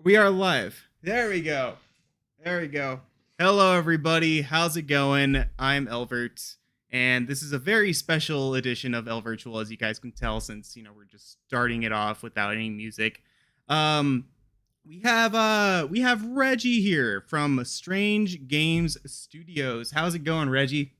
We are live. There we go. There we go. Hello, everybody. How's it going? I'm Elvert, and this is a very special edition of Elvertual, as you guys can tell, since we're just starting it off without any music. Um, we have Reggie here from Strange Games Studios. How's it going, Reggie?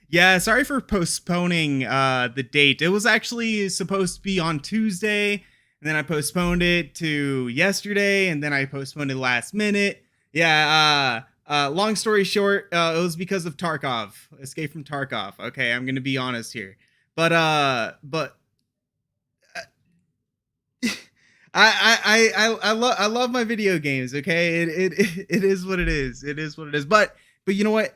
Yeah, sorry for postponing the date. It was actually supposed to be on Tuesday, and then I postponed it to yesterday, and then I postponed it last minute. Yeah, long story short, it was because of Tarkov, Escape from Tarkov. Okay, I'm gonna be honest here, but I love my video games. Okay, it is what it is. It is what it is. But you know what?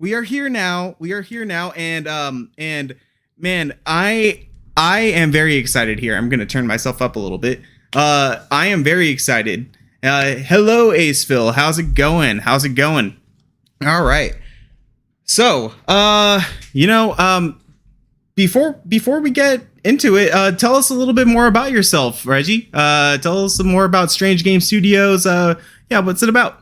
We are here now. We are here now, and man, I am very excited here. I'm gonna turn myself up a little bit. I am very excited. Hello, Ace Phil. How's it going? How's it going? All right. So, you know, before we get into it, tell us a little bit more about yourself, Reggie. Tell us some more about Strange Game Studios. Yeah, what's it about?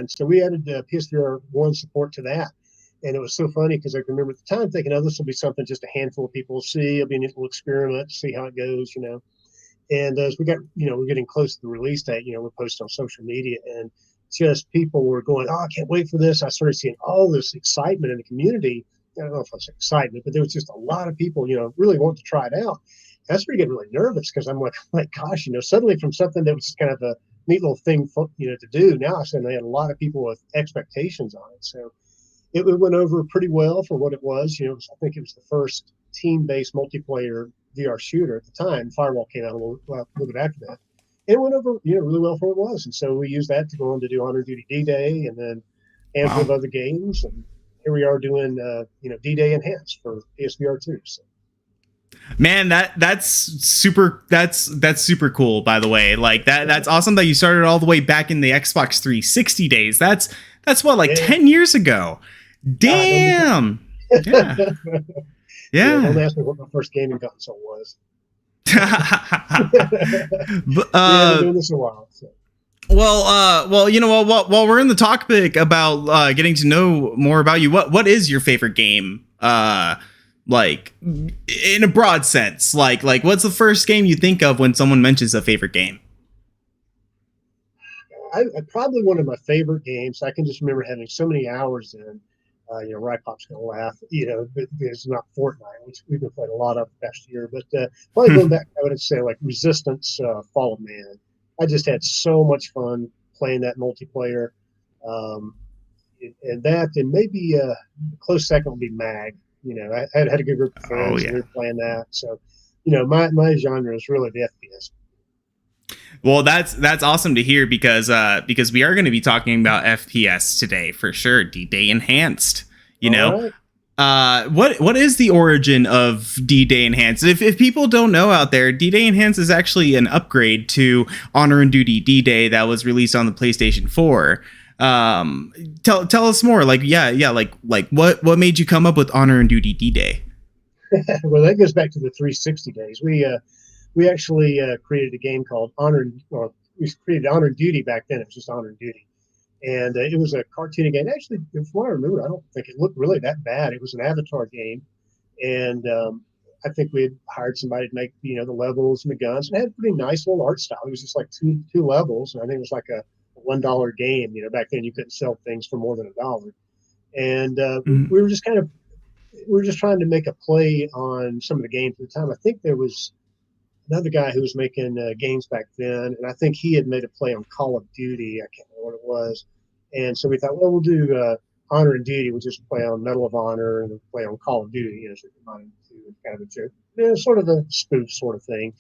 So we added PSVR1 support to that. And it was so funny because I can remember at the time thinking, oh, this will be something just a handful of people will see. It'll be a neat little experiment, see how it goes. And as we got, we're getting close to the release date, we're posting on social media and just people were going, oh, I can't wait for this. I started seeing all this excitement in the community. I don't know if it's excitement, but there was just a lot of people, really wanting to try it out. That's where you get really nervous because I'm like, my gosh, suddenly from something that was just kind of a neat little thing, to do. Now I said they had a lot of people with expectations on it. So it went over pretty well for what it was. I think it was the first team-based multiplayer VR shooter at the time. Firewall came out a little bit after that. It went over, really well for what it was. And so we used that to go on to do Honor Duty D-Day and then a handful of Wow. other games. And here we are doing, D-Day Enhanced for PSVR2. So Man, that's super. That's super cool. By the way, like that's awesome that you started all the way back in the Xbox 360 days. That's what, like, yeah, 10 years ago. God, don't be, Damn. Yeah. yeah, don't Yeah. ask me what my first gaming console was. But, Yeah, I've been doing this a while. So. well, while we're in the topic about getting to know more about you, what is your favorite game? Like, in a broad sense, like what's the first game you think of when someone mentions a favorite game? I probably one of my favorite games. I can just remember having so many hours in. Rypop's going to laugh. But it's not Fortnite, which we've been playing a lot of the past year. But probably going back, I would say like Resistance, Fall of Man. I just had so much fun playing that multiplayer, um, and that, and maybe a close second would be Mag. I had a good group of Oh friends, and we yeah. were playing that. So, my genre is really the FPS. Well, that's awesome to hear because we are going to be talking about FPS today for sure. D-Day Enhanced. You All know, right. what is the origin of D-Day Enhanced? If people don't know out there, D-Day Enhanced is actually an upgrade to Honor and Duty D-Day that was released on the PlayStation 4. Tell us more. Like, yeah, like what made you come up with Honor and Duty D-Day? Well, that goes back to the 360 days. We actually created a game called Honor. Well, we created Honor and Duty back then. It was just Honor and Duty, and it was a cartoony game. Actually, from what I remember, I don't think it looked really that bad. It was an Avatar game, and I think we had hired somebody to make the levels and the guns. And it had a pretty nice little art style. It was just like two levels, and I think it was like a $1 game. Back then you couldn't sell things for more than $1, and Mhm. we were just kind of we were just trying to make a play on some of the games at the time. I think there was another guy who was making games back then, and I think he had made a play on Call of Duty. I can't remember what it was, and so we thought, well, we'll do Honor and Duty. We'll just play on Medal of Honor and play on Call of Duty. So combine the two, kind of a joke, sort of a spoof sort of thing,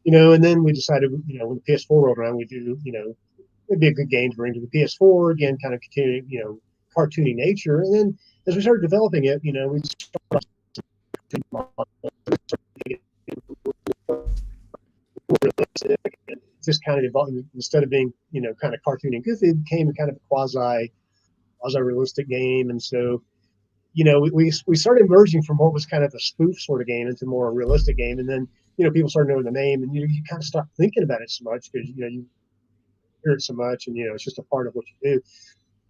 And then we decided, when the PS4 rolled around, we do, it'd be a good game to bring to the PS4 again, kind of continue, cartoony nature, and then as we started developing it, we started just kind of evolved. Instead of being, kind of cartoony and goofy, it became kind of a quasi realistic game. And so, we started emerging from what was kind of a spoof sort of game into more a realistic game. And then, people started knowing the name, and you kind of stop thinking about it so much because, you hear it so much, and, it's just a part of what you do.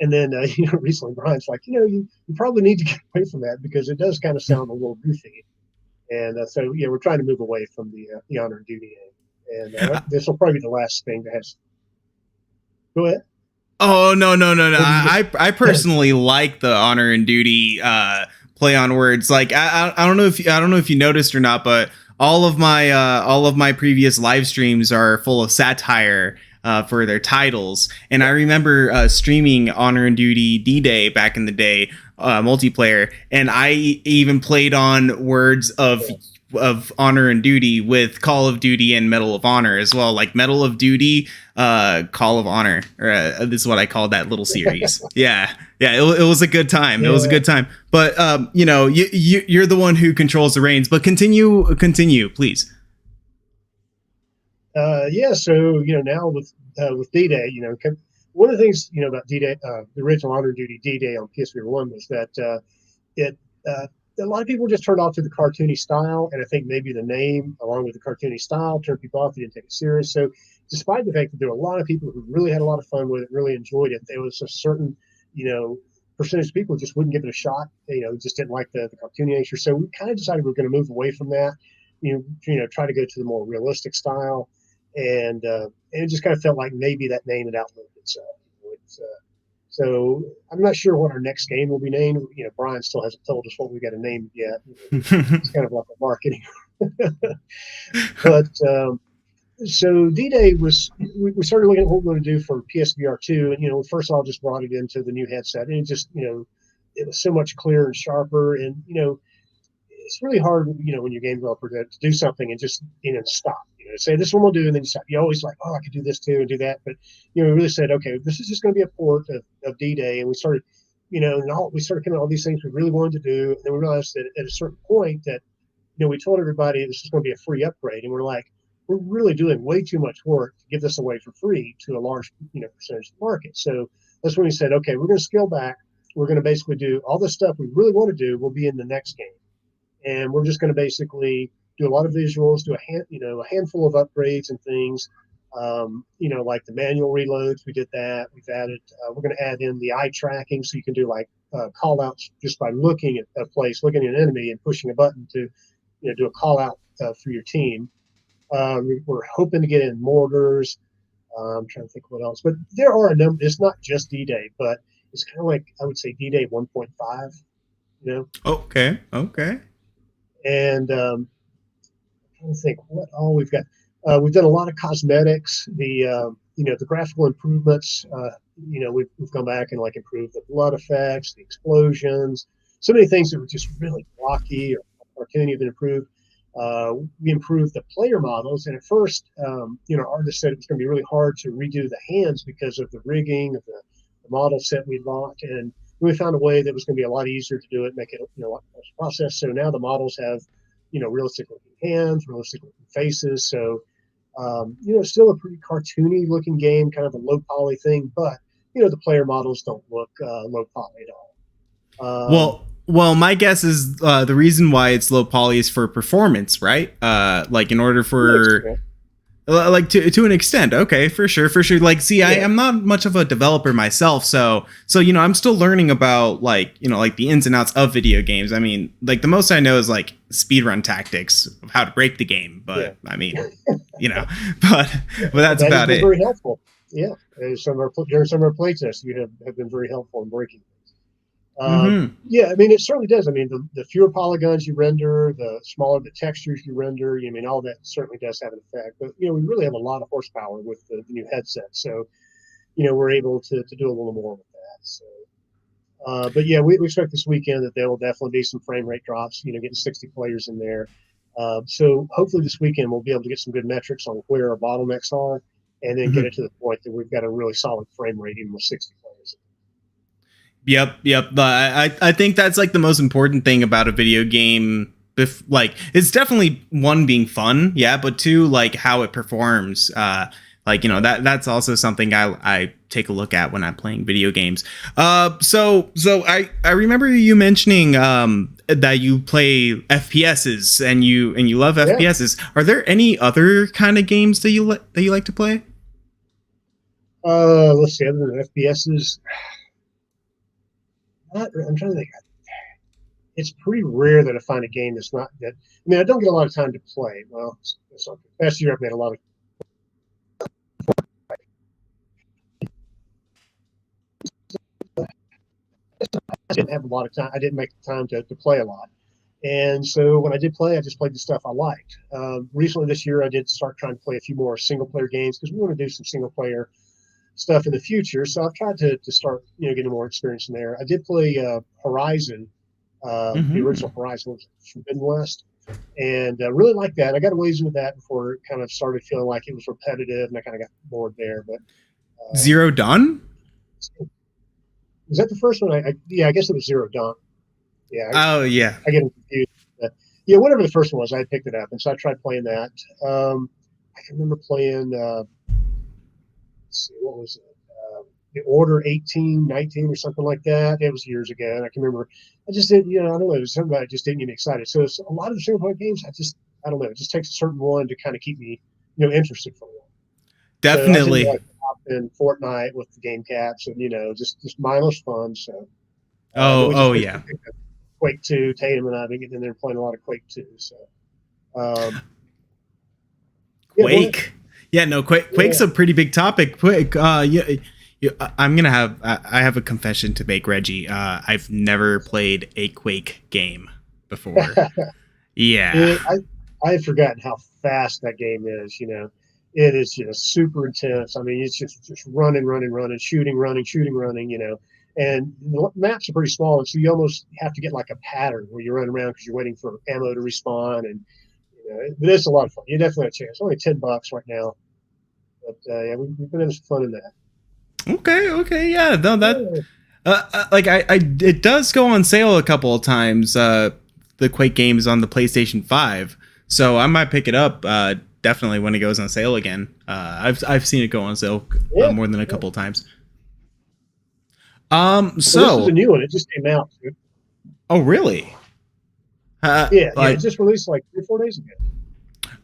And then, recently Brian's like, you probably need to get away from that because it does kind of sound a little goofy. And so, we're trying to move away from the Honor and Duty game. And this will probably be the last thing that has. Go ahead. Oh, no. I personally like the Honor and Duty play on words. Like, I don't know if you noticed or not, but all of my previous live streams are full of satire for their titles. And I remember streaming Honor and Duty D-Day back in the day, multiplayer, and I even played on words of Honor and Duty with Call of Duty and Medal of Honor as well, like Medal of Duty, Call of Honor. This is what I called that little series. Yeah, it was a good time. It was a good time. But you're the one who controls the reins. But continue, please. So now with D-Day, one of the things about D-Day, the original Honor and Duty D-Day on PSVR1 was that a lot of people just turned off to the cartoony style, and I think maybe the name, along with the cartoony style, turned people off. They didn't take it serious. So, despite the fact that there were a lot of people who really had a lot of fun with it, really enjoyed it, there was a certain, percentage of people who just wouldn't give it a shot. Just didn't like the cartoony nature. So we kind of decided we were going to move away from that. Try to go to the more realistic style, and it just kind of felt like maybe that name had outlived itself. So I'm not sure what our next game will be named. Brian still hasn't told us what we got to name it yet. It's kind of like a marketing. But so D-Day was, we started looking at what we were going to do for PSVR2. And, first of all, just brought it into the new headset. And it just, it was so much clearer and sharper. And, it's really hard, when you're a game developer to do something and just, stop. Say this one we'll do, and then you stop. You always like, oh, I could do this too and do that. But, we really said, okay, this is just going to be a port of D-Day. And we started, we started coming up with all these things we really wanted to do. And then we realized that at a certain point that, we told everybody this is going to be a free upgrade. And we're like, we're really doing way too much work to give this away for free to a large, percentage of the market. So that's when we said, okay, we're going to scale back. We're going to basically do all the stuff we really want to do will be in the next game. And we're just going to basically do a lot of visuals, do a handful of upgrades and things, like the manual reloads. We did that. We've added, we're going to add in the eye tracking, so you can do like call outs just by looking at a place, looking at an enemy and pushing a button to, do a call out for your team. We're hoping to get in mortars. I'm trying to think what else, but there are a number. It's not just D-Day, but it's kind of like, I would say D-Day 1.5, Okay. And I'm trying to think what all we've got. We've done a lot of cosmetics. The graphical improvements. We've gone back and like improved the blood effects, the explosions, so many things that were just really blocky or cartoony have been improved. We improved the player models, and at first, artists said it was going to be really hard to redo the hands because of the rigging of the model set we bought, and we found a way that was going to be a lot easier to do it, make it a lot less process. So now the models have realistic looking hands, realistic looking faces. So still a pretty cartoony looking game, kind of a low poly thing, but the player models don't look low poly at all. Well, my guess is the reason why it's low poly is for performance, right? Like in order for, like to an extent. Okay, for sure. Like, see, I am not much of a developer myself, so I'm still learning about like the ins and outs of video games. I mean, like the most I know is like speedrun tactics of how to break the game, but I mean, but that's about it. Very helpful. Yeah, during some of our playtests, you have been very helpful in breaking things. Yeah, I mean, it certainly does. I mean, the fewer polygons you render, the smaller the textures you render. I mean, all that certainly does have an effect. But we really have a lot of horsepower with the new headset, so we're able to do a little more with that. So, but yeah, we expect this weekend that there will definitely be some frame rate drops. Getting 60 players in there. So hopefully this weekend we'll be able to get some good metrics on where our bottlenecks are, and then get it to the point that we've got a really solid frame rate even with 60 players. Yep. But I think that's like the most important thing about a video game. Like, it's definitely one, being fun, yeah, but two, like how it performs. Like, that's also something I take a look at when I'm playing video games. So I remember you mentioning that you play FPSs and you love FPSs. Are there any other kind of games that you like to play? Let's see, other than FPSs, I'm trying to think. It's pretty rare that I find a game that's not that. I mean, I don't get a lot of time to play. Well, last year I've made a lot of. I didn't have a lot of time. I didn't make the time to play a lot. And so when I did play, I just played the stuff I liked. Recently this year, I did start trying to play a few more single player games because we want to do some single player stuff in the future. So I've tried to start, getting more experience in there. I did play Horizon, the original Horizon, was Forbidden West, and really liked that. I got a ways into that before it kind of started feeling like it was repetitive, and I kind of got bored there. But Zero Dawn? Was that the first one? Yeah, I guess it was Zero Dawn. Yeah. I get them confused. But yeah, whatever the first one was, I picked it up, and so I tried playing that. I can remember playing. Let's see, what was it? The Order 1819 or something like that. It was years ago, and I can remember. I just didn't, I don't know. It was something that just didn't get me excited. So it's a lot of the single player games, I don't know. It just takes a certain one to kind of keep me, interested for a while. Definitely. So I hop in Fortnite with the game caps, and just mindless fun. So. Yeah. Quake 2, Tatum and I have been getting in there playing a lot of Quake 2. So, Quake. Quake's a pretty big topic. Quake. I'm gonna have. I have a confession to make, Reggie. I've never played a Quake game before. Yeah. I had forgotten how fast that game is. It is just super intense. I mean, it's just running, shooting, running. And the maps are pretty small, and so you almost have to get like a pattern where you run around because you're waiting for ammo to respawn. And but it's a lot of fun. You definitely have a chance. Only $10 right now, but yeah, we've been having some fun in that. Okay, yeah. No, that like it does go on sale a couple of times. The Quake games on the PlayStation 5, so I might pick it up. Definitely when it goes on sale again. I've seen it go on sale more than a couple of times. So this is a new one. It just came out. Dude. Oh, really? It just released like 3 or 4 days ago.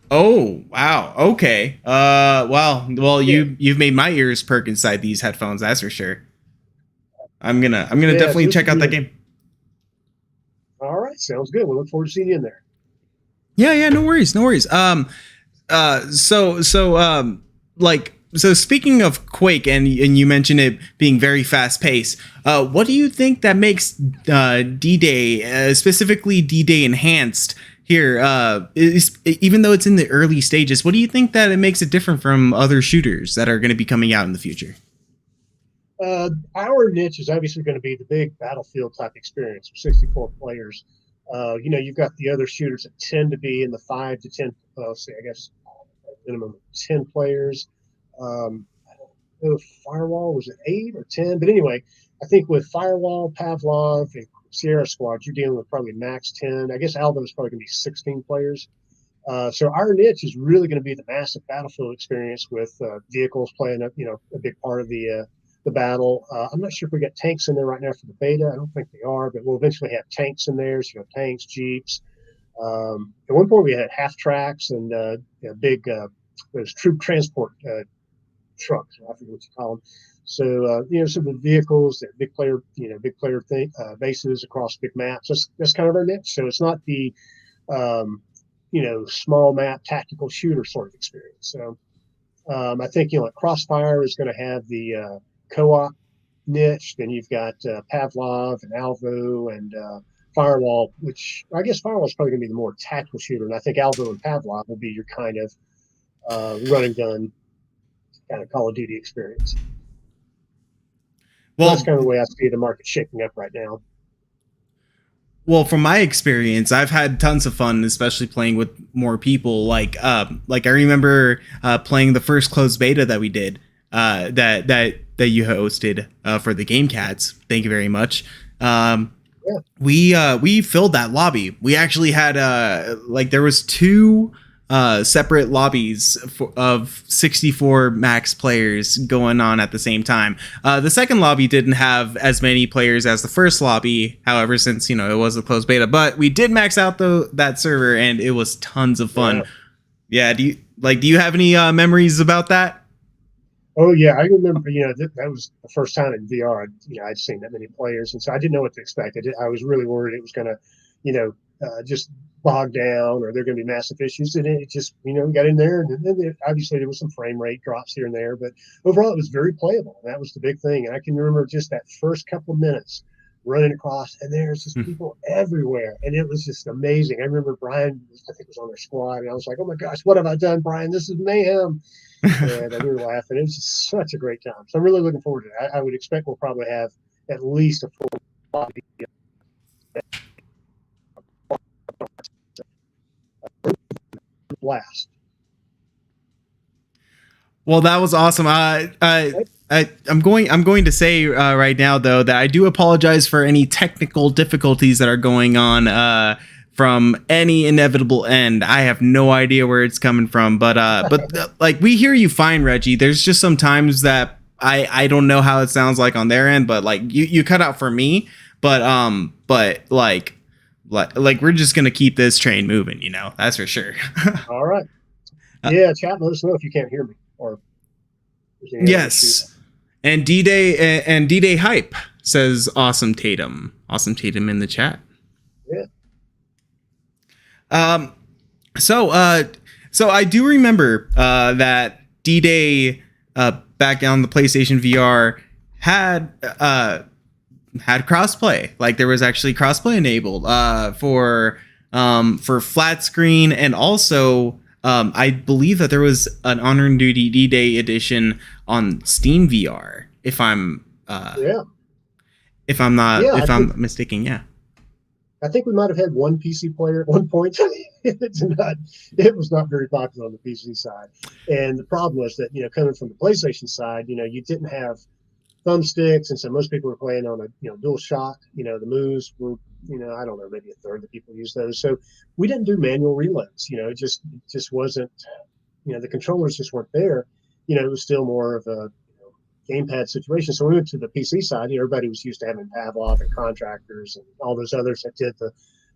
Oh, wow. Okay. Well, you've made my ears perk inside these headphones. That's for sure. I'm gonna definitely check out that game. All right, sounds good. We look forward to seeing you in there. Yeah. No worries. So speaking of Quake, and you mentioned it being very fast paced, what do you think that makes D-Day, specifically D-Day Enhanced here, even though it's in the early stages, what do you think that it makes it different from other shooters that are going to be coming out in the future? Our niche is obviously going to be the big Battlefield type experience with 64 players. You've got the other shooters that tend to be in the 5 to 10, minimum of 10 players. I don't know if Firewall was at 8 or 10, but anyway, I think with Firewall, Pavlov, and Sierra Squad, you're dealing with probably max 10. I guess Aldo is probably going to be 16 players. So our niche is really going to be the massive Battlefield experience with vehicles playing a big part of the battle. I'm not sure if we got tanks in there right now for the beta. I don't think they are, but we'll eventually have tanks in there. So you have tanks, jeeps. At one point we had half tracks and big those troop transport trucks. I forget what you call them. So some of the vehicles, big player bases across big maps. That's kind of our niche. So it's not the small map tactical shooter sort of experience. So I think like Crossfire is going to have the co-op niche. Then you've got Pavlov and Alvo and Firewall, which I guess Firewall is probably going to be the more tactical shooter. And I think Alvo and Pavlov will be your kind of run and gun kind of Call of Duty experience. Well, that's kind of the way I see the market shaking up right now. Well, from my experience, I've had tons of fun, especially playing with more people. Like I remember playing the first closed beta that we did, that you hosted for the Game Cats. Thank you very much. We filled that lobby. We actually had there was two separate lobbies of 64 max players going on at the same time. The second lobby didn't have as many players as the first lobby, however, since it was a closed beta, but we did max out that server, and it was tons of fun. Yeah. Do you have any memories about that? Oh yeah, I remember. That was the first time in VR. I'd seen that many players, and so I didn't know what to expect. I was really worried it was going to, just bog down, or there are going to be massive issues. And it just, we got in there, and then obviously there was some frame rate drops here and there, but overall it was very playable. That was the big thing. And I can remember just that first couple of minutes running across, and there's just people everywhere, and it was just amazing. I remember Brian, I think, was on their squad, and I was like, "Oh my gosh, what have I done, Brian? This is mayhem!" And we were laughing. It was just such a great time. So I'm really looking forward to it. I would expect we'll probably have at least a full lobby. Blast. Well, that was awesome. I'm going to say right now, though, that I do apologize for any technical difficulties that are going on from any inevitable end. I have no idea where it's coming from, but we hear you fine, Reggie. There's just some times that I don't know how it sounds like on their end, but you cut out for me. But we're just gonna keep this train moving, that's for sure. All right. Yeah, chat. Let us know if you can't hear me or. Yes. And D-Day Hype says awesome Tatum in the chat. Yeah. So I do remember that D-Day back on the PlayStation VR had crossplay. Like, there was actually crossplay enabled for flat screen, and also I believe that there was an Honor and Duty D-Day edition on Steam VR. If I'm not mistaken, yeah. I think we might have had one PC player at one point. It was not very popular on the PC side, and the problem was that coming from the PlayStation side, you didn't have thumbsticks, and so most people were playing on a dual shock. The moves were I don't know, maybe a third of the people use those. So we didn't do manual reloads. It just wasn't. The controllers just weren't there. It was still more of a gamepad situation. So we went to the PC side. Everybody was used to having Pavlov and contractors and all those others that did the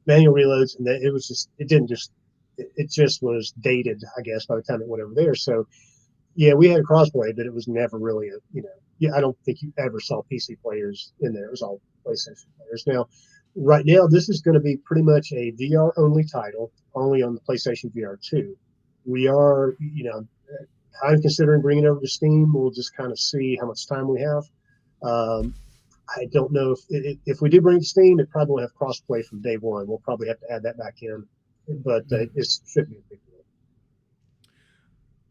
manual reloads, and it just was dated, I guess, by the time it went over there. So yeah, we had a crossplay, but it was never really I don't think you ever saw PC players in there. It was all PlayStation players. Now, right now, this is going to be pretty much a VR only title, only on the PlayStation VR2. We are, I'm considering bringing it over to Steam. We'll just kind of see how much time we have. I don't know if we do bring it to Steam, it probably will have crossplay from day one. We'll probably have to add that back in, but it should be a big deal.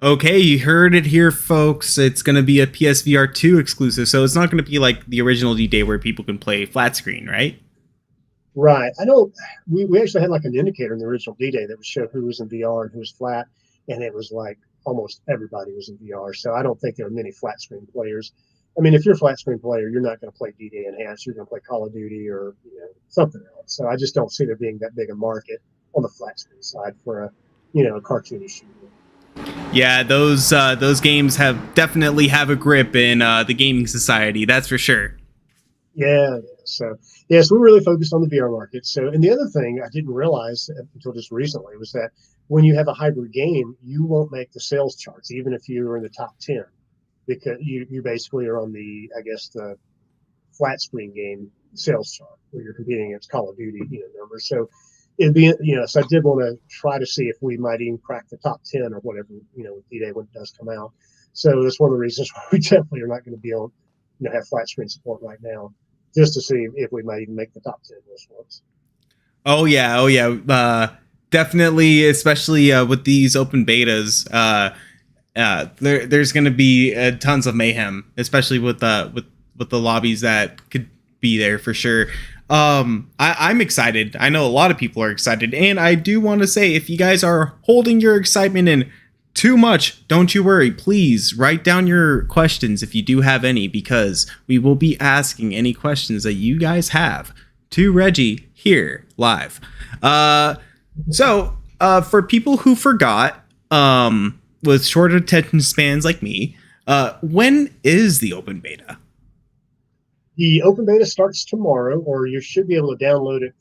Okay, you heard it here, folks. It's going to be a PSVR 2 exclusive, so it's not going to be like the original D-Day where people can play flat screen, right? Right. I know we actually had like an indicator in the original D-Day that would show who was in VR and who was flat, and it was like almost everybody was in VR. So I don't think there are many flat screen players. I mean, if you're a flat screen player, you're not going to play D-Day Enhanced. You're going to play Call of Duty or something else. So I just don't see there being that big a market on the flat screen side for a cartoony shooter. Yeah, those games definitely have a grip in the gaming society. That's for sure. Yeah. So we're really focused on the VR market. So, and the other thing I didn't realize until just recently was that when you have a hybrid game, you won't make the sales charts, even if you're in the top 10, because you basically are on the flat screen game sales chart where you're competing against Call of Duty, numbers. So it'd be, so I did want to try to see if we might even crack the top 10 or whatever, with D-Day when it does come out. So that's one of the reasons why we definitely are not going to be on have flat screen support right now, just to see if we might even make the top 10 list once. Oh yeah. Definitely, especially with these open betas. There's going to be tons of mayhem, especially with the lobbies that could be there for sure. I'm excited. I know a lot of people are excited, and I do want to say, if you guys are holding your excitement in too much, don't you worry. Please write down your questions if you do have any, because we will be asking any questions that you guys have to Reggie here live. So for people who forgot, with short attention spans like me, when is the open beta? The open beta starts tomorrow, or you should be able to download it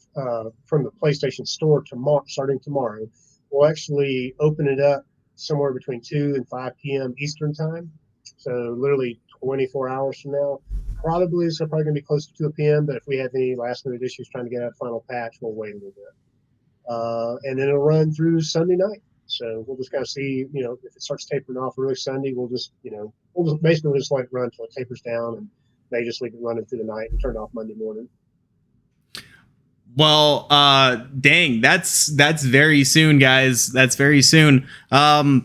from the PlayStation Store tomorrow. Starting tomorrow, we'll actually open it up somewhere between 2 and 5 p.m. Eastern time. So literally 24 hours from now. It's probably going to be close to 2 p.m. But if we have any last minute issues trying to get out a final patch, we'll wait a little bit. And then it'll run through Sunday night. So we'll just kind of see, if it starts tapering off early Sunday, we'll just basically let it run until it tapers down, and they just leave it running through the night and turn it off Monday morning. Well, dang, that's very soon, guys. That's very soon. I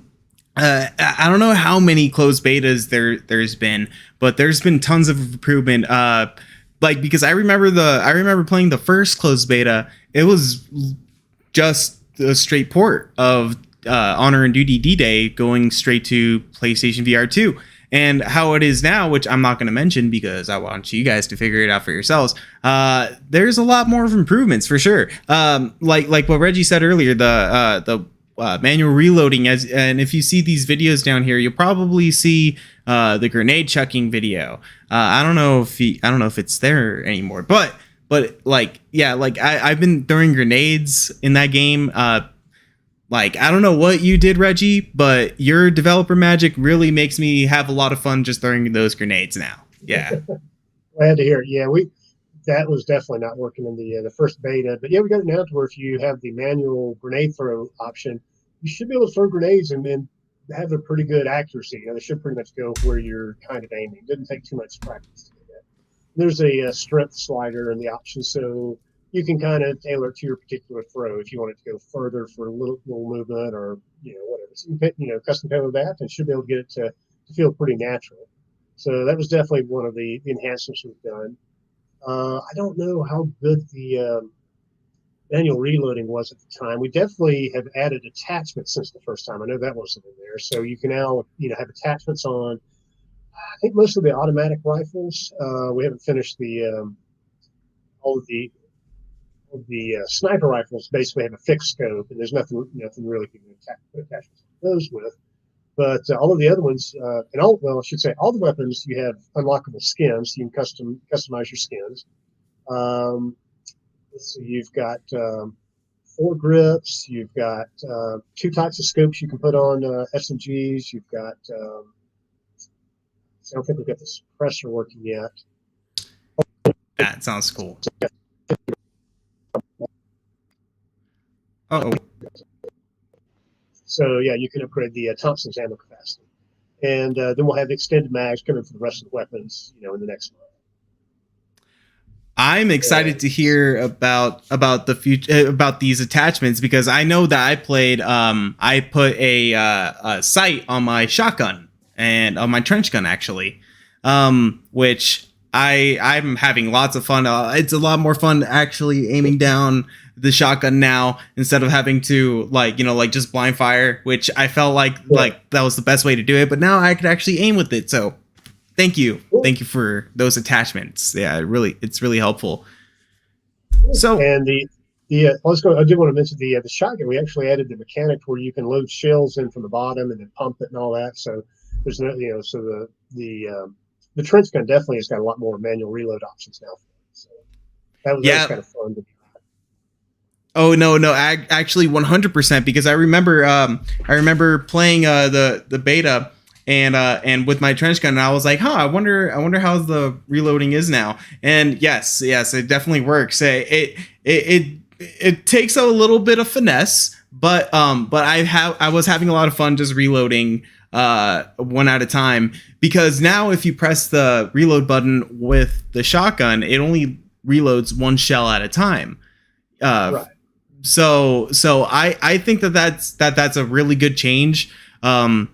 don't know how many closed betas there's been, but there's been tons of improvement. Because I remember playing the first closed beta. It was just a straight port of Honor and Duty D-Day going straight to PlayStation VR2. And how it is now, which I'm not going to mention because I want you guys to figure it out for yourselves. There's a lot more of improvements for sure. Like what Reggie said earlier, the manual reloading. And if you see these videos down here, you'll probably see the grenade chucking video. I don't know if it's there anymore, but I've been throwing grenades in that game. I don't know what you did, Reggie, but your developer magic really makes me have a lot of fun just throwing those grenades now. Yeah. Glad to hear it. Yeah, that was definitely not working in the first beta, but yeah, we got it now to where if you have the manual grenade throw option, you should be able to throw grenades and have a pretty good accuracy. They should pretty much go where you're kind of aiming. It didn't take too much practice to do that. There's a strength slider in the option, so you can kind of tailor it to your particular throw if you want it to go further for a little movement or whatever. So you can custom tailor that and should be able to get it to feel pretty natural. So that was definitely one of the enhancements we've done. I don't know how good the manual reloading was at the time. We definitely have added attachments since the first time. I know that wasn't in there. So you can now have attachments on, I think, most of the automatic rifles. We haven't finished all of the sniper rifles. Basically have a fixed scope, and there's nothing really you can put attachments on those with. But all of the other ones, all the weapons, you have unlockable skins. You can customize your skins. So you've got 4 grips. You've got 2 types of scopes you can put on SMGs. You've got I don't think we've got the suppressor working yet. That sounds cool. Uh-oh. So yeah, you can upgrade the Thompson's ammo capacity, and then we'll have extended mags coming for the rest of the weapons, in the next month. I'm excited to hear about the future about these attachments, because I know that I put a sight on my shotgun and on my trench gun actually, which I'm having lots of fun. It's a lot more fun actually aiming down the shotgun now instead of having to just blind fire, which I felt like that was the best way to do it. But now I could actually aim with it. So thank you for those attachments. Yeah, it's really helpful. So and I did want to mention the shotgun. We actually added the mechanic where you can load shells in from the bottom and then pump it and all that. So there's so the trench gun definitely has got a lot more manual reload options now. So that was kind of fun to do. Oh no, actually 100%, because I remember playing the beta and with my trench gun, and I was like, I wonder how the reloading is now. And yes, it definitely works. It takes a little bit of finesse, but I was having a lot of fun just reloading one at a time, because now if you press the reload button with the shotgun, it only reloads one shell at a time. Right. So I think that's a really good change. And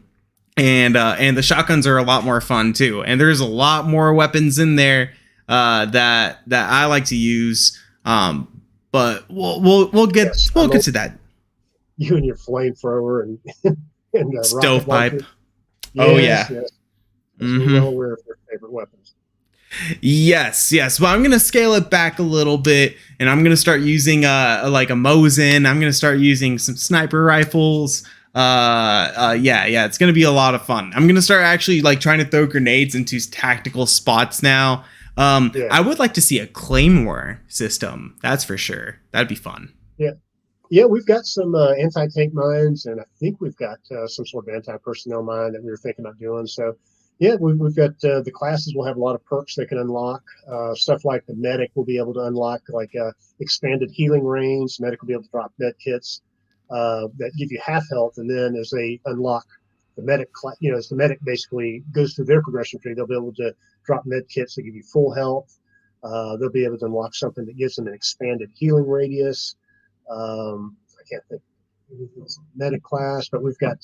the shotguns are a lot more fun too. And there's a lot more weapons in there that I like to use. But we'll get to that. You and your flamethrower and stovepipe. Yes, oh yeah. Yes. Mm-hmm. Well aware of their favorite weapons. Yes. Well, I'm gonna scale it back a little bit, and I'm gonna start using like a Mosin. I'm gonna start using some sniper rifles. Yeah, it's gonna be a lot of fun. I'm gonna start actually like trying to throw grenades into tactical spots now. I would like to see a claymore system. That's for sure. That'd be fun. Yeah, we've got some anti-tank mines, and I think we've got some sort of anti-personnel mine that we were thinking about doing. So, yeah, we've got the classes will have a lot of perks they can unlock. Stuff like the medic will be able to unlock like expanded healing range. Medic will be able to drop med kits that give you half health, and then as they unlock the medic, as the medic basically goes through their progression tree, they'll be able to drop med kits that give you full health. They'll be able to unlock something that gives them an expanded healing radius. I can't think of medic class, but we've got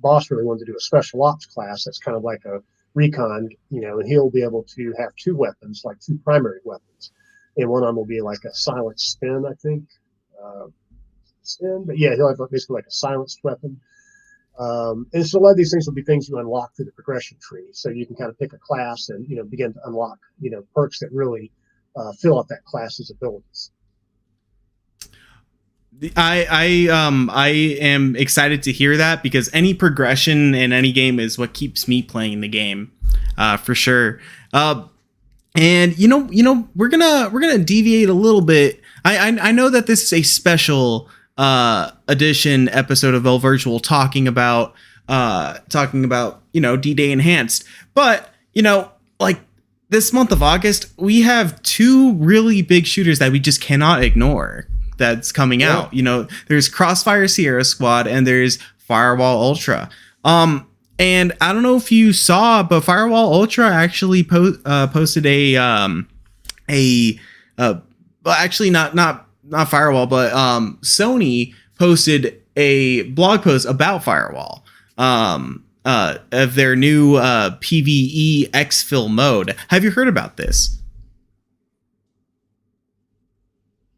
boss really wanted to do a special ops class that's kind of like a recon, and he'll be able to have two weapons, like two primary weapons, and one of them will be like a silent spin, I think. But yeah, he'll have basically like a silenced weapon. And so a lot of these things will be things you unlock through the progression tree, so you can kind of pick a class and begin to unlock perks that really fill out that class's abilities. I am excited to hear that, because any progression in any game is what keeps me playing the game, for sure. And we're gonna deviate a little bit. I know that this is a special edition episode of Elvertual talking about D-Day Enhanced, but like this month of August we have two really big shooters that we just cannot ignore that's coming out. There's Crossfire Sierra Squad and there's Firewall Ultra. And I don't know if you saw, but Firewall Ultra actually posted actually not Firewall, but Sony posted a blog post about Firewall of their new PvE exfil mode. Have you heard about this?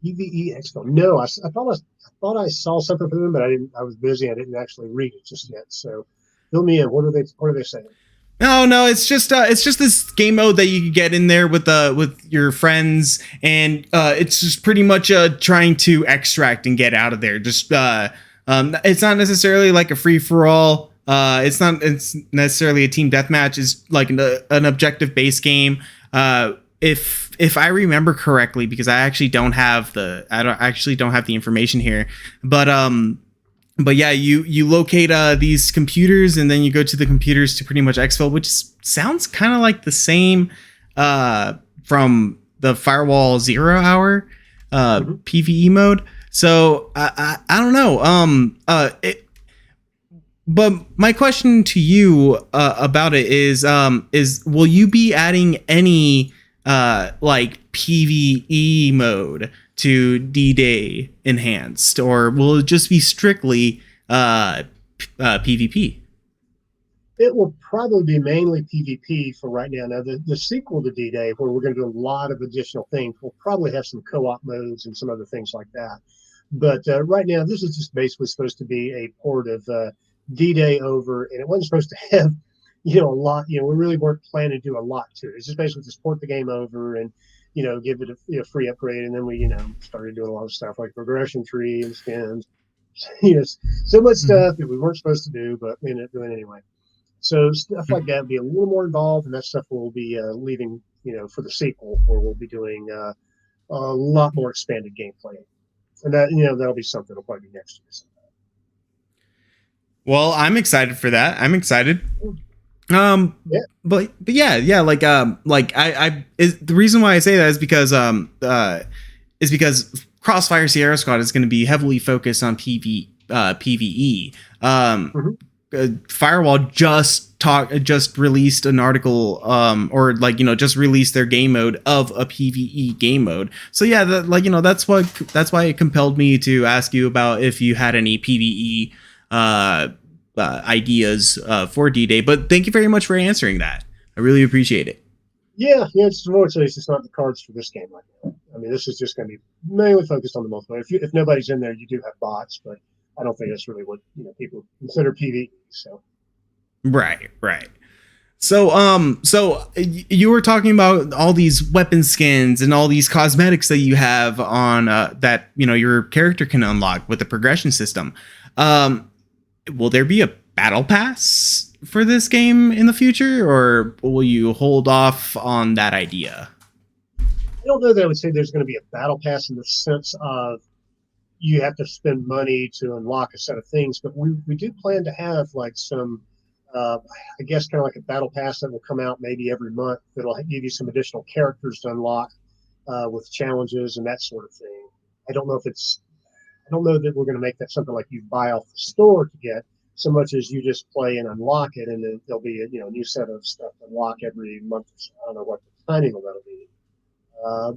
PvE exfil? No, I thought I saw something from them, but I didn't. I was busy. I didn't actually read it just yet. So, fill me in. What are they saying? No, it's just this game mode that you can get in there with your friends, and it's just pretty much trying to extract and get out of there. Just it's not necessarily like a free for all. It's necessarily a team deathmatch. It's like an objective based game. If I remember correctly, because I don't have the information here, but yeah, you locate these computers, and then you go to the computers to pretty much exfil, which sounds kind of like the same from the Firewall 0 Hour PvE mode. So I don't know. But my question to you about it is will you be adding any like PvE mode to D-Day Enhanced, or will it just be strictly PvP? It will probably be mainly PvP for right now. Now, the sequel to D-Day, where we're going to do a lot of additional things, we'll probably have some co-op modes and some other things like that. But right now, this is just basically supposed to be a port of D-Day over, and it wasn't supposed to have a lot. We really weren't planning to do a lot to it. It's just basically just port the game over and give it a free upgrade, and then we started doing a lot of stuff like progression tree and skins. So much stuff that we weren't supposed to do, but we ended up doing anyway. So stuff like that will be a little more involved, and that stuff will be leaving for the sequel, where we'll be doing a lot more expanded gameplay, and that that'll be something that'll probably be next year. Well, I'm excited for that. I'm excited. Yeah. But yeah, like I the reason why I say that is because Crossfire Sierra Squad is going to be heavily focused on PvE. Firewall just released an article, or like, just released their game mode of a PvE game mode. So yeah, that's why it compelled me to ask you about if you had any PvE ideas for D-Day. But thank you very much for answering that. I really appreciate it. Yeah, unfortunately, it's just not the cards for this game right now. I mean, this is just going to be mainly focused on the multiplayer. If nobody's in there, you do have bots, but I don't think that's really what people consider PvE. So Right. So you were talking about all these weapon skins and all these cosmetics that you have on that your character can unlock with the progression system. Will there be a battle pass for this game in the future, or will you hold off on that idea? I don't know that I would say there's going to be a battle pass in the sense of you have to spend money to unlock a set of things, but we do plan to have like some, I guess, kind of like a battle pass that will come out maybe every month that'll give you some additional characters to unlock with challenges and that sort of thing. I don't know that we're going to make that something like you buy off the store to get, so much as you just play and unlock it, and then there'll be a new set of stuff to unlock every month. I don't know what the timing of that'll be.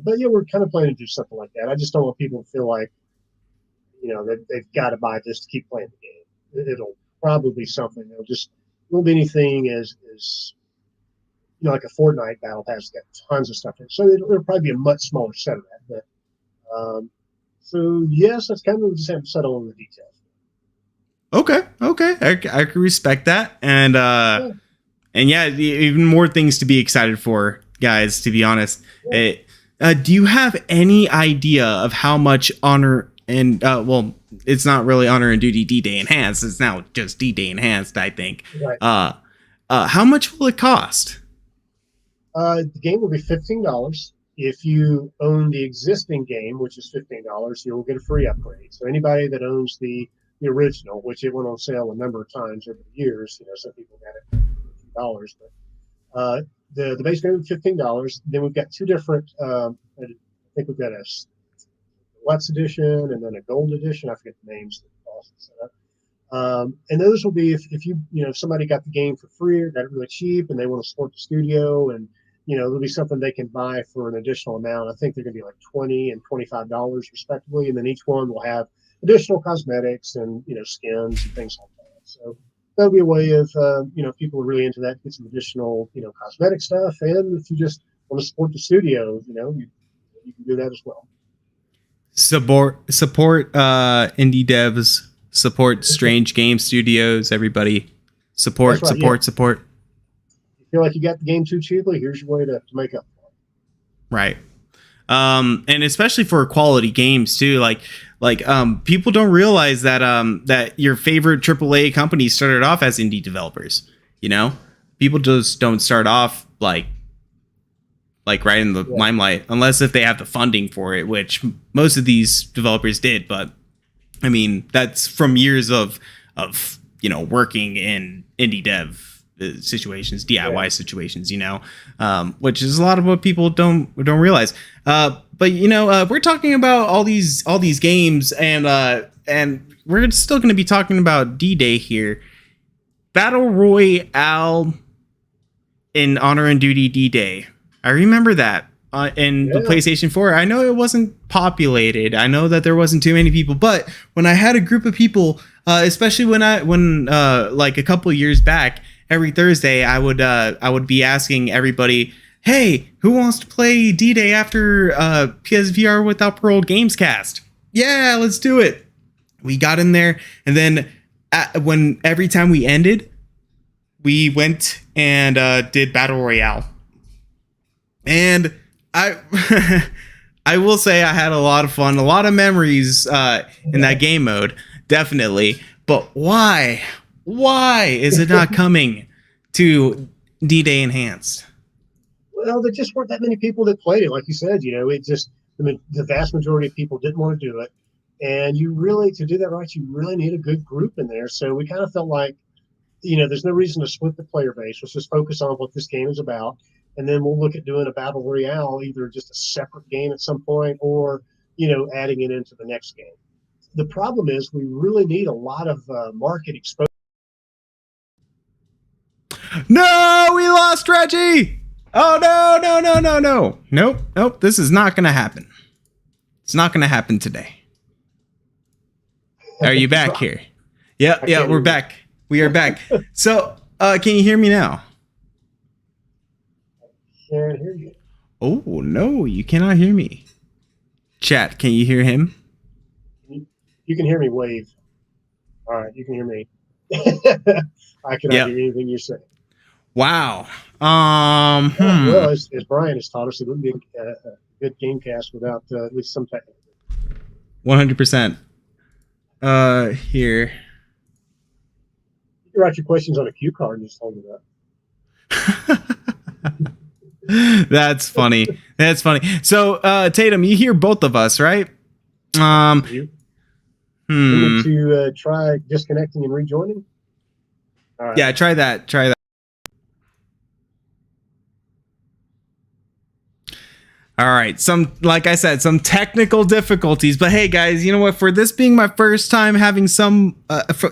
But yeah, we're kind of planning to do something like that. I just don't want people to feel like that they've got to buy this to keep playing the game. It'll probably be something. It won't be anything as like a Fortnite battle pass got tons of stuff in it. So it'll probably be a much smaller set of that. But so yes, that's kind of, we just haven't settled on the details. Okay, I can respect that, and yeah, even more things to be excited for, guys. To be honest, do you have any idea of how much Honor and well, it's not really Honor and Duty D-Day Enhanced. It's now just D-Day Enhanced, I think. Right. How much will it cost? The game will be $15. If you own the existing game, which is $15, you'll get a free upgrade. So anybody that owns the original, which it went on sale a number of times over the years, some people got it for $15, but the base game is $15. Then we've got two different. I think we've got a Deluxe edition and then a Gold edition. I forget the names that cost set up. And those will be if somebody got the game for free or got it really cheap and they want to support the studio, and there'll be something they can buy for an additional amount. I think they're going to be like $20 and $25 respectively, and then each one will have additional cosmetics and skins and things like that. So that'll be a way of if people are really into that, get some additional cosmetic stuff. And if you just want to support the studio, you can do that as well. Support indie devs, support strange game studios. Everybody support. Right, support. You feel like you got the game too cheaply, here's your way to make up for it. Right. And especially for quality games too, like people don't realize that that your favorite AAA companies started off as indie developers. People just don't start off like right in the limelight, unless if they have the funding for it, which most of these developers did. But I mean, that's from years of working in indie dev situations, DIY situations, which is a lot of what people don't realize. But we're talking about all these games, and we're still going to be talking about D-Day here. Battle Royale in Honor and Duty D-Day. I remember that in the PlayStation 4. I know it wasn't populated. I know that there wasn't too many people, but when I had a group of people, especially when like a couple years back, every Thursday I would be asking everybody, hey, who wants to play D-Day after PSVR Without Parole Gamescast? Yeah, let's do it. We got in there, and then when every time we ended, we went and did Battle Royale. And I I will say I had a lot of fun, a lot of memories in that game mode, definitely. But why is it not coming to D-Day Enhanced? Well, there just weren't that many people that played it. Like you said, it just, the vast majority of people didn't want to do it. And to do that right, you really need a good group in there. So we kind of felt like, there's no reason to split the player base. Let's just focus on what this game is about. And then we'll look at doing a battle royale, either just a separate game at some point or, adding it into the next game. The problem is we really need a lot of market exposure No, we lost Reggie. Oh no. Nope. This is not gonna happen. It's not gonna happen today. Are you back here? Yeah, we're back. We are back. So, can you hear me now? Can't hear you. Oh no, you cannot hear me. Chat, can you hear him? You can hear me. Wave. All right, you can hear me. I cannot hear anything you say. Wow. Well, as Brian has taught us, it wouldn't be a good gamecast without at least some technical. 100%. Here. You can write your questions on a cue card and just hold it up. That's funny. That's funny. So, Tatum, you hear both of us, right? You need to try disconnecting and rejoining. All right. Yeah, try that. All right. Like I said, some technical difficulties, but hey guys, you know what? For this being my first time having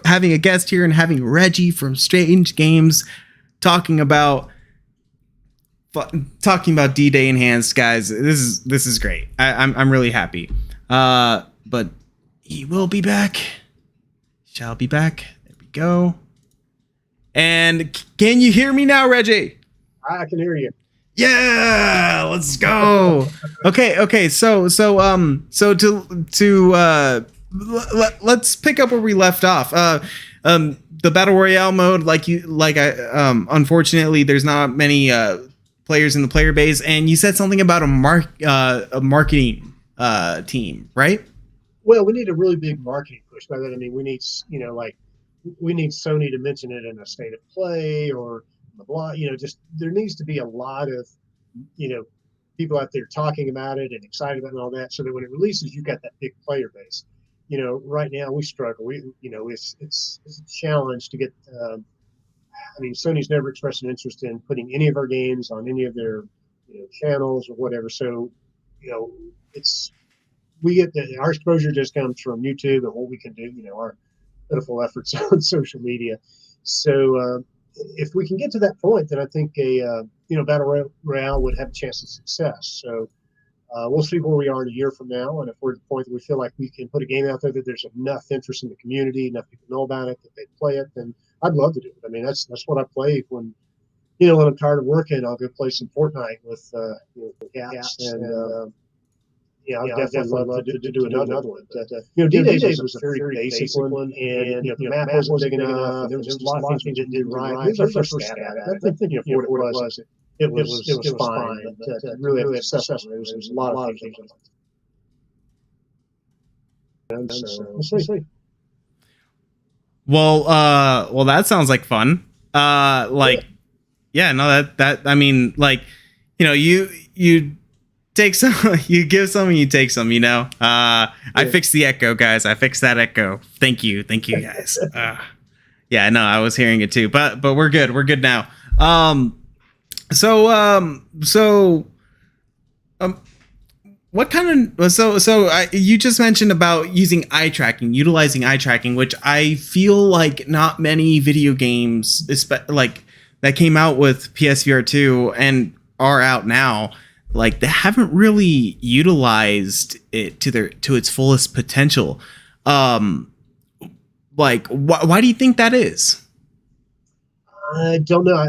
having a guest here and having Reggie from Strange Games talking about DDAY Enhanced, guys, this is great. I'm really happy. But he will be back. Shall be back. There we go. And can you hear me now, Reggie? I can hear you. Yeah, let's go. Okay. So let's pick up where we left off. The battle royale mode, unfortunately, there's not many players in the player base, and you said something about a marketing team, right? Well, we need a really big marketing push. By that I mean we need Sony to mention it in a state of play or blah. Just there needs to be a lot of people out there talking about it and excited about it and all that, so that when it releases, you've got that big player base. Right now we struggle. It's a challenge to get. Sony's never expressed an interest in putting any of our games on any of their channels or whatever. So our exposure just comes from YouTube and what we can do. Our pitiful efforts on social media. So if we can get to that point, then I think a battle royale would have a chance of success. So we'll see where we are in a year from now, and if we're at the point that we feel like we can put a game out there that there's enough interest in the community, enough people know about it, that they play it, then I'd love to do it. That's what I play when I'm tired of working. I'll go play some Fortnite with cats, and I'd definitely love to do another one. DDAY was a very basic one, and the map wasn't big enough, and there was just a lot of things we didn't do right. It was our first stab at it. I think for what it was, it was fine, but to really have successful, there was a lot of things. We'll see. Well, that sounds like fun. You take some, you give some, and you take some. I fixed the echo, guys. I fixed that echo. Thank you, guys. Yeah, no, I was hearing it too, but we're good. We're good now. What kind of you just mentioned about using utilizing eye tracking, which I feel like not many video games, that came out with PSVR2 and are out now, they haven't really utilized it to its fullest potential. Why do you think that is? I don't know.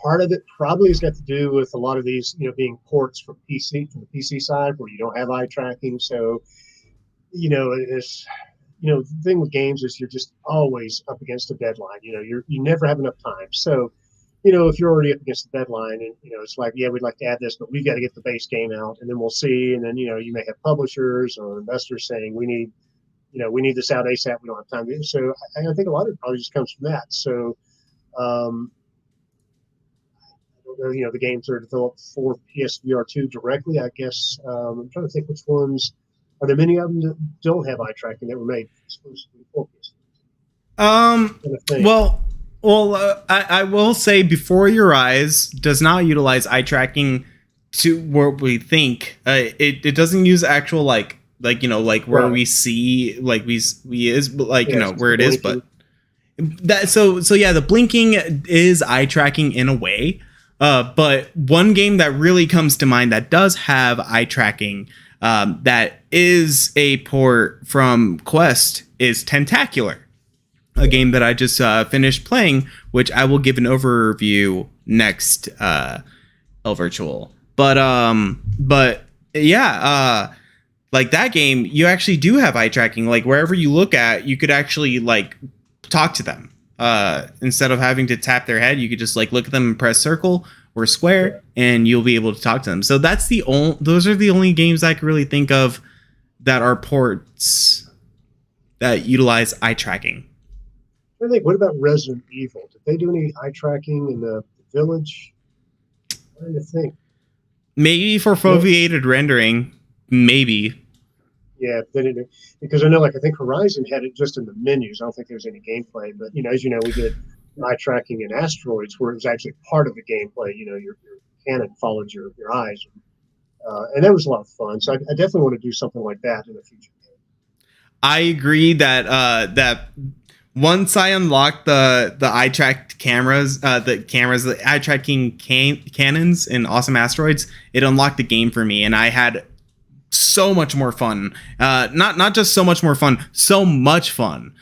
Part of it probably has got to do with a lot of these, being ports from the PC side where you don't have eye tracking. So, the thing with games is you're just always up against a deadline. You never have enough time. So, if you're already up against the deadline and, it's like, yeah, we'd like to add this, but we've got to get the base game out, and then we'll see. And then, you may have publishers or investors saying, we need this out ASAP. We don't have time to do it. So I think a lot of it probably just comes from that. So, I don't know, the games are developed for PSVR2 directly. I guess I'm trying to think which ones. Are there many of them that don't have eye tracking that were made exclusively for PSVR2? I will say Before Your Eyes does not utilize eye tracking to what we think. It doesn't use actual where we see we is, but where it is, but So yeah, the blinking is eye tracking in a way. But one game that really comes to mind that does have eye tracking, that is a port from Quest, is Tentacular, a game that I just finished playing, which I will give an overview next Elvertual. But yeah, like that game, you actually do have eye tracking. Like wherever you look at, you could actually like talk to them. Instead of having to tap their head, you could just like look at them and press circle or square, and you'll be able to talk to them. So that's those are the only games I can really think of that are ports that utilize eye tracking. I think, what about Resident Evil? Did they do any eye tracking in the village? What do you think? Maybe for foveated rendering, maybe. Yeah, they didn't, because I know, like, I think Horizon had it just in the menus. I don't think there was any gameplay, but as you know, we did eye tracking in Asteroids, where it was actually part of the gameplay. Your cannon followed your eyes, and that was a lot of fun. So I definitely want to do something like that in the future. I agree that once I unlocked the eye tracked cameras, the eye tracking cannons in Awesome Asteroids, it unlocked the game for me, and I had so much more fun. Not just so much more fun, so much fun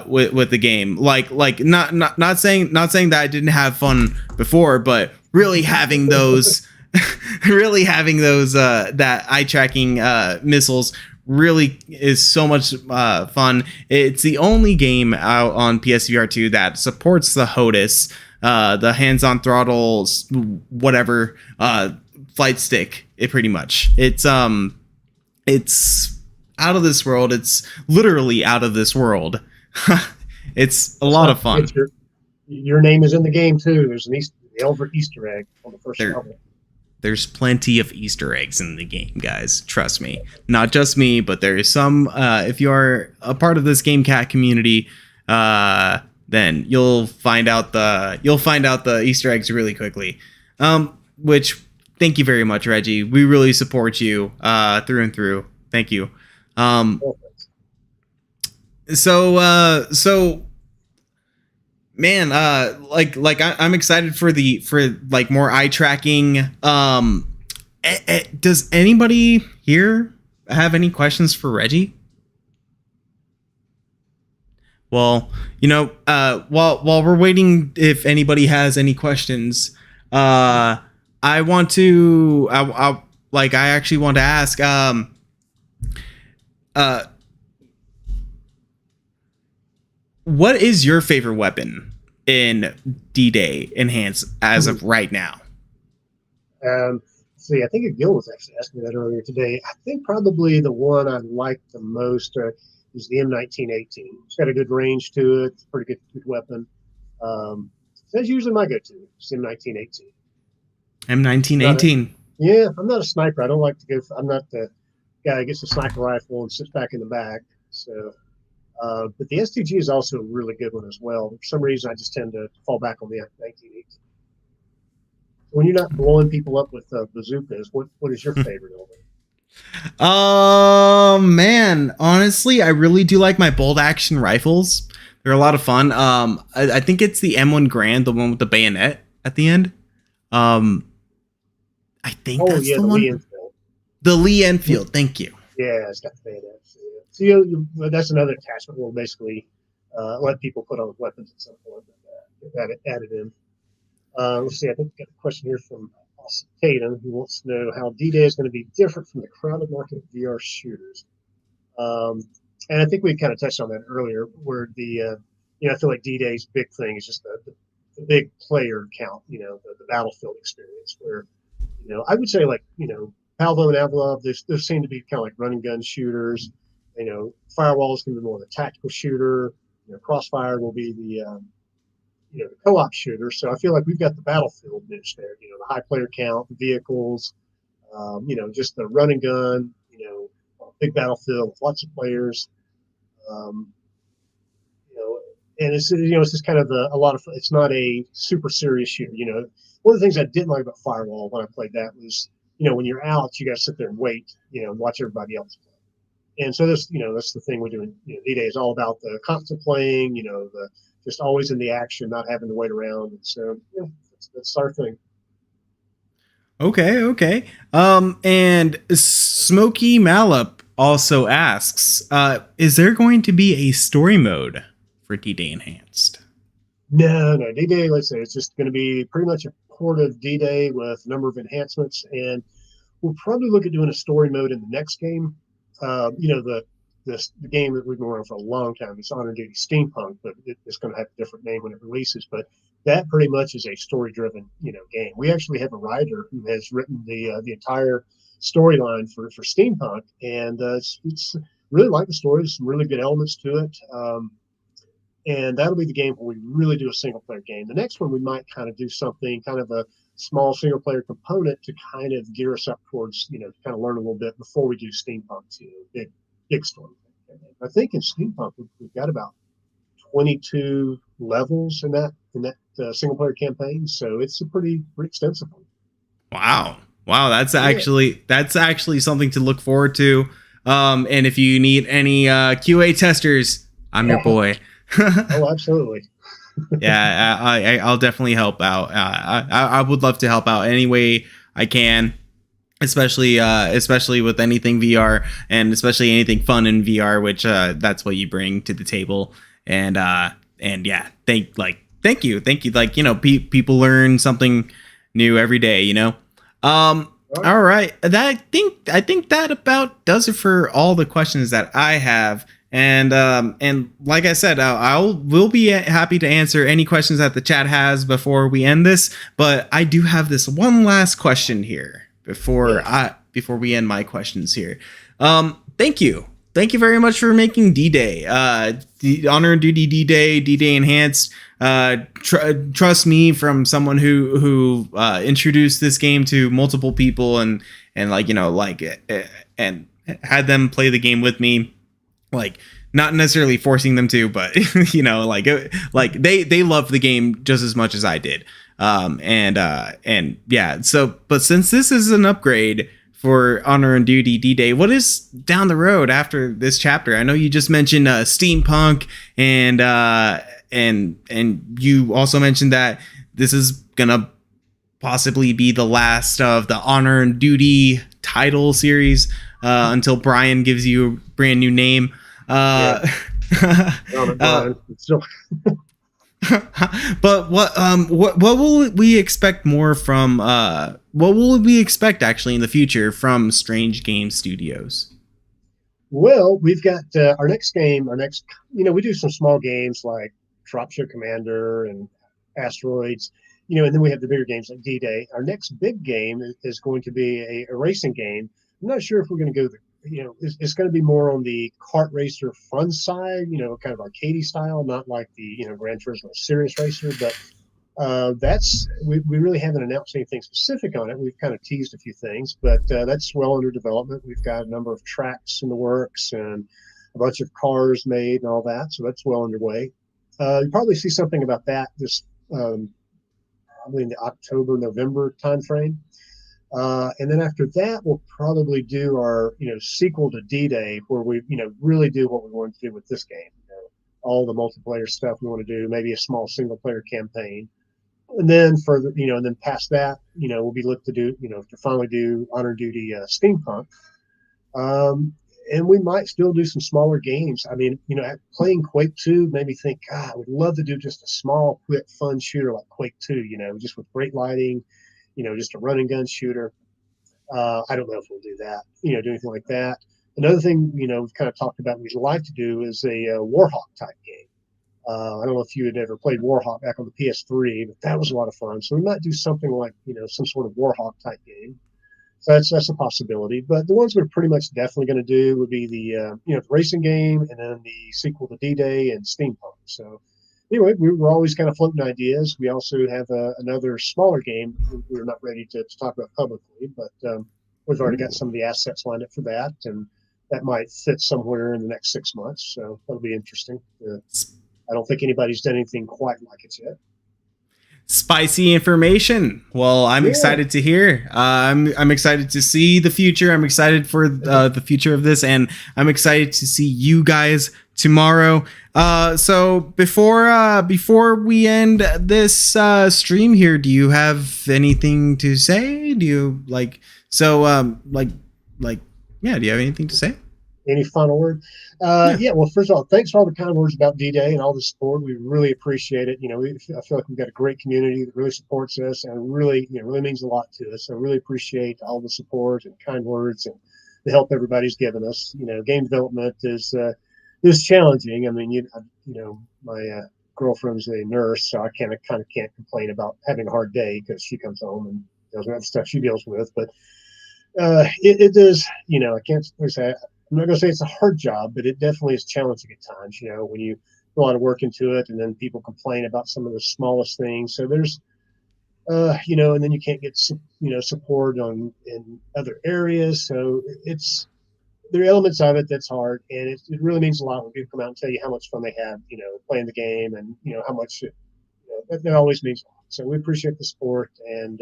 with the game. Like not saying that I didn't have fun before, but really having those that eye tracking missiles really is so much fun. It's the only game out on PSVR2 that supports the HOTAS, the hands-on throttle, whatever, flight stick. It pretty much. It's out of this world. It's literally out of this world. It's a lot of fun. Your name is in the game too. There's an Elvert Easter egg on the first level. There's plenty of Easter eggs in the game, guys. Trust me. Not just me, but there is some. If you are a part of this Game Cat community, then you'll find out the Easter eggs really quickly. Which, thank you very much, Reggie. We really support you through and through. Thank you. So man, like I'm excited for more eye tracking. Does anybody here have any questions for Reggie? Well, while we're waiting, if anybody has any questions, I actually want to ask, what is your favorite weapon in DDAY Enhanced as of right now? See, I think Gil was actually asking me that earlier today. I think probably the one I like the most is the M1918. It's got a good range to it. It's a pretty good weapon. That's usually my go-to. It's M1918. M1918. Yeah, I'm not a sniper. I don't like to go. I'm not the guy that gets a sniper rifle and sits back in the back. So. But the STG is also a really good one as well. For some reason, I just tend to fall back on the 1918. When you're not blowing people up with bazookas, what is your favorite of them? Man, honestly, I really do like my bolt action rifles. They're a lot of fun. I think it's the M1 Grand, the one with the bayonet at the end. I think that's the one. The Lee Enfield. Thank you. Yeah, it's got the bayonet. So that's another attachment. We'll basically let people put on weapons at some point. Get that added in. Let's see. I think we got a question here from Tatum, who wants to know how DDAY is going to be different from the crowded market of VR shooters. And I think we kind of touched on that earlier, where I feel like DDAY's big thing is just the big player count. The battlefield experience, where I would say Palvo and Avalov, there seem to be kind of like run and gun shooters. Firewall is going to be more of a tactical shooter. Crossfire will be the co-op shooter. So I feel like we've got the battlefield niche there. The high player count, vehicles, just the run and gun. Big battlefield with lots of players. And it's just kind of a lot of. It's not a super serious shooter. One of the things I didn't like about Firewall when I played that was when you're out, you got to sit there and wait. And watch everybody else play. And so that's the thing we're doing. DDAY is all about the constant playing, the just always in the action, not having to wait around. And so, that's our thing. Okay. And Smokey Mallup also asks, is there going to be a story mode for D-Day Enhanced? No, D-Day, let's say it's just going to be pretty much a port of D-Day with a number of enhancements, and we'll probably look at doing a story mode in the next game. The game that we've been running for a long time is Honor Duty Steampunk, but it's going to have a different name when it releases. But that pretty much is a story-driven, game. We actually have a writer who has written the entire storyline for Steampunk, and it's really like the story. There's some really good elements to it. And that'll be the game where we really do a single player game. The next one, we might kind of do something, kind of a small single player component to kind of gear us up towards, kind of learn a little bit before we do Steampunk 2, big story. I think in Steampunk, we've got about 22 levels in that single player campaign. So it's a pretty extensive one. Wow. That's actually something to look forward to. And if you need any QA testers, I'm your boy. Oh, absolutely. Yeah, I'll definitely help out. I would love to help out any way I can, especially with anything VR, and especially anything fun in VR, which that's what you bring to the table. And yeah, thank you. Like, people learn something new every day, All right. I think that about does it for all the questions that I have. And like I said, we'll be happy to answer any questions that the chat has before we end this. But I do have this one last question here before we end my questions here. Thank you very much for making D-Day, the Honor and Duty D-Day Enhanced. Trust me, from someone who introduced this game to multiple people and had them play the game with me. Like, not necessarily forcing them to, but they love the game just as much as I did. And yeah, so, but since this is an upgrade for Honor and Duty D-Day, what is down the road after this chapter? I know you just mentioned Steampunk, and you also mentioned that this is gonna possibly be the last of the Honor and Duty title series until Brian gives you a brand new name. But what will we expect more from what will we expect actually in the future from Strange Game Studios? Well, we've got our next game, we do some small games like Dropship Commander and Asteroids, and then we have the bigger games like D-Day. Our next big game is going to be a racing game. I'm not sure if we're going to go it's going to be more on the kart racer fun side, kind of arcadey style, not like the, Gran Turismo serious racer. But we really haven't announced anything specific on it. We've kind of teased a few things, but that's well under development. We've got a number of tracks in the works and a bunch of cars made and all that. So that's well underway. You'll probably see something about that this probably in the October, November timeframe. And then after that, we'll probably do our, sequel to D-Day, where we, really do what we want to do with this game. All the multiplayer stuff we want to do, maybe a small single player campaign. And then further, and then past that, we'll be looked to do, to finally do Honor Duty Steampunk. And we might still do some smaller games. I mean, playing Quake 2 made me think, God, I would love to do just a small, quick, fun shooter like Quake 2, just with great lighting, just a run and gun shooter. I don't know if we'll do that, do anything like that. Another thing, we've kind of talked about we'd like to do is a Warhawk type game. I don't know if you had ever played Warhawk back on the PS3, but that was a lot of fun. So we might do something like, some sort of Warhawk type game. So that's a possibility. But the ones we're pretty much definitely going to do would be the, the racing game, and then the sequel to D-Day and Steampunk. So anyway, we're always kind of floating ideas. We also have another smaller game we're not ready to talk about publicly, but we've already got some of the assets lined up for that, and that might fit somewhere in the next 6 months. So that'll be interesting. I don't think anybody's done anything quite like it yet. Spicy information. Well, I'm excited to hear. I'm excited to see the future. I'm excited for the future of this, and I'm excited to see you guys tomorrow. So before we end this stream here, do you have anything to say? Do you like yeah? Do you have anything to say? Any final word? Yeah. Well, first of all, thanks for all the kind words about D-Day and all the support. We really appreciate it. I feel like we've got a great community that really supports us, and really, really means a lot to us. So really appreciate all the support and kind words and the help everybody's given us. Game development is challenging. I mean, my girlfriend's a nurse, so I kind of can't complain about having a hard day because she comes home and deals with the stuff she deals with. But it does. I can't say. I'm not going to say it's a hard job, but it definitely is challenging at times, when you put a lot of work into it and then people complain about some of the smallest things. So there's, and then you can't get, support in other areas. So there are elements of it that's hard. And it really means a lot when people come out and tell you how much fun they have, playing the game, and, how much that always means a lot. So we appreciate the support, and,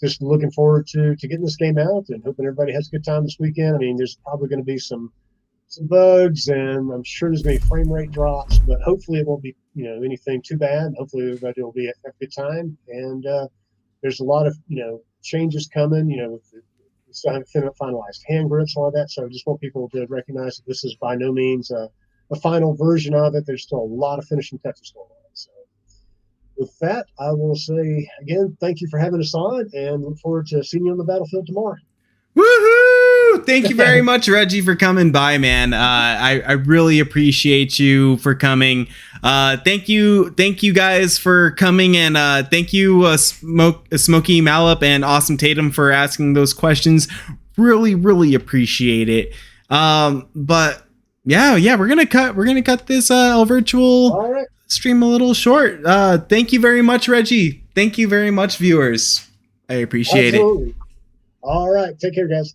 just looking forward to getting this game out and hoping everybody has a good time this weekend. I mean, there's probably going to be some bugs, and I'm sure there's going to be frame rate drops, but hopefully it won't be, anything too bad. Hopefully everybody will be have a good time. And there's a lot of, changes coming, we still haven't finalized hand grips and all that. So I just want people to recognize that this is by no means a final version of it. There's still a lot of finishing touches going on. So with that, I will say again, thank you for having us on, and look forward to seeing you on the battlefield tomorrow. Woohoo! Thank you very much, Reggie, for coming by, man. I really appreciate you for coming. Thank you guys for coming, and thank you, Smokey Mallup and Awesome Tatum, for asking those questions. Really appreciate it. But yeah, we're gonna cut this Elvertual All right. stream a little short. Thank you very much, Reggie. Thank you very much, viewers. I appreciate it. All right. Take care, guys.